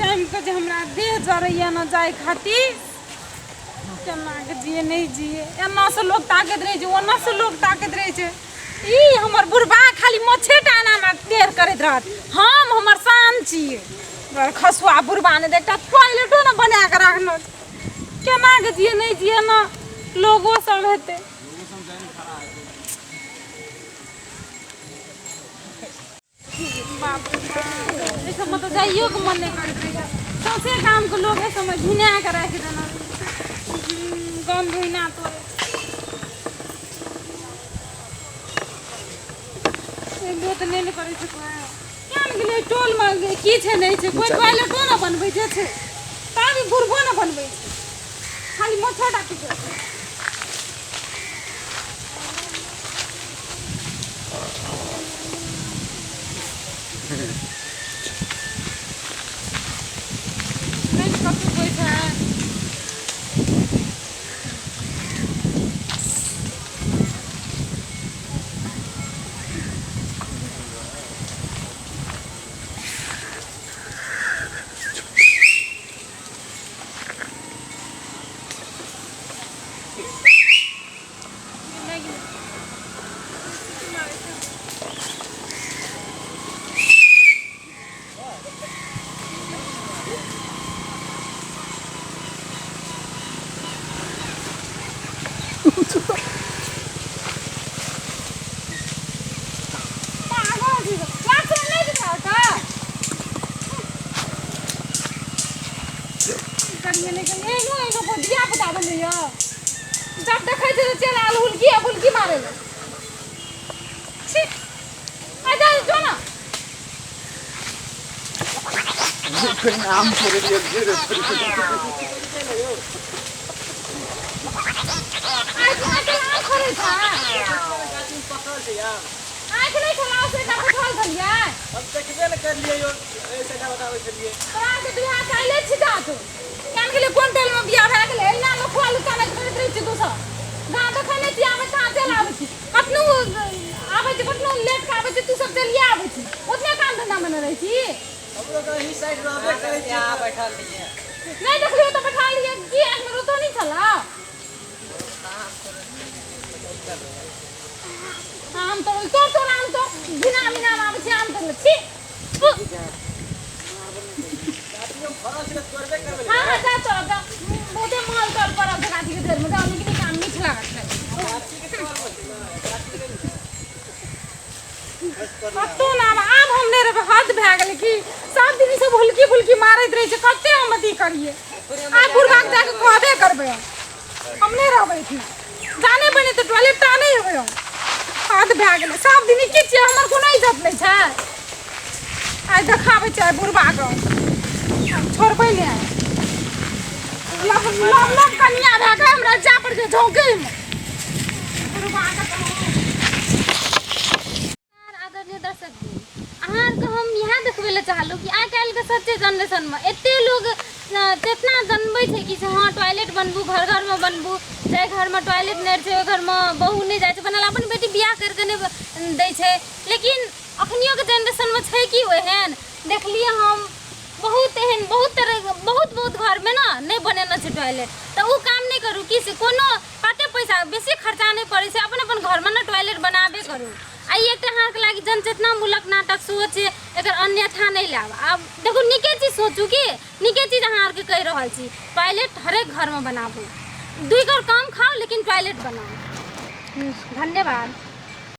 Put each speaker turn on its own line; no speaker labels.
Time के जे हमरा देह जरैया न जाए खातिर केना के जिए नहीं जिए एना से लोग ताकत रहे छै ओना से लोग ताकत रहे छै ई हमर बुढ़बा खाली मोछे टाना में टेर करैत रहत हम हमर शान छिए बड़ खसुआ बुढ़बा ने एकटा टॉयलेटो न बना के राखनो केना के जिए नहीं जिए ना लोगो सब हेते बाप रे ऐसे मत जाइयो के मन नहीं करत रहे सौसे काम के लोग ऐसे में घिना के राख देना गम भुइना तो बहुत नहीं करे छै केन गेलै टोल में की छै नहीं छै कोई टॉयलेटो न बनबै छै ताबी बुढ़बो न बनबै छै खाली मोछटा पीछे नहीं कतु कोई छै जब देखै छै चल आल हुलकी मारे ले छी आ जा जो ना
नाम छोड़ दिया
आँख नहीं खोलाओ से का खोल दलिया
अब देखबे न कर लिए ऐसे का बताबै छलिए
तोरा के बियाह काइले छिटा तू केन गेले कोन टेल में बियाह भए गेले एना लोग खोल काने करैत रहै छै दोसर गां देखै नै छी आबै कहां चल आबै छी कतनो आबै छै कतनो लेट के आबै छै तू सब चलिए आबै छी ओतने काम धंधा में न रहै छी
हमरो तो ही साइड रहबे करै छी यहां बैठल लिए
नहीं देखलियो तो बैठा लिए की आंख में रोतो नहीं चला आम तो आम तो बिना बिना आवे छै आम तो छी हां जा तो बहुते माल कर पर गाछी के देर में जाने के काम नहीं छला कतो नाम आब हम ने रे हद भए गेल कि सब दिन सब हुलकी मारैत रहे छै कते हम अथी करिए आ बुढ़वा के जाके कहबे करबे हम नहीं रहबै छी जाने बने तो टॉयलेट ता नहीं होय हद भए गेल सब दिन की छै हमर कोनो इज्जत नहीं छै आइ देखाबै छै बुढ़वा के छोड़बै ने लव कन्या भए के हमरा जा पर जे झोंके बुढ़वा के अहाँ के हम यहाँ देखबे ले चाहलू कि आइ काल्हि के सच्चे जनरेशन में एते लोग कितना जनबै छै कि हाँ टॉयलेट बनबू घर में बनबू जे घर में टॉयलेट नहीं छै घर में बहू नहीं जाए छै बनल अपन बेटी बियाह करके नहीं दै छै लेकिन अखनियो के जनरेशन में छै कि ओहन देखलिए हम बहुत एहन बहुत तरह बहुत घर में ना नहीं बनेना छै टॉयलेट तो उ काम नहीं करू कि से कोनो कते पैसा बेसी खर्चा नहीं पड़े छै अपन घर में ना टॉयलेट बनाबे करू आई एक अहाँ के लागी जनचेतना मूलक नाटक सोच एकर अन्यथा नहीं लाब अब देखो निके चीज सोचू कि निके चीज अहाँ के कह रहल छी टॉयलेट हरेक घर में बनाबू 2 घर कम खाओ लेकिन टॉयलेट बनाओ धन्यवाद।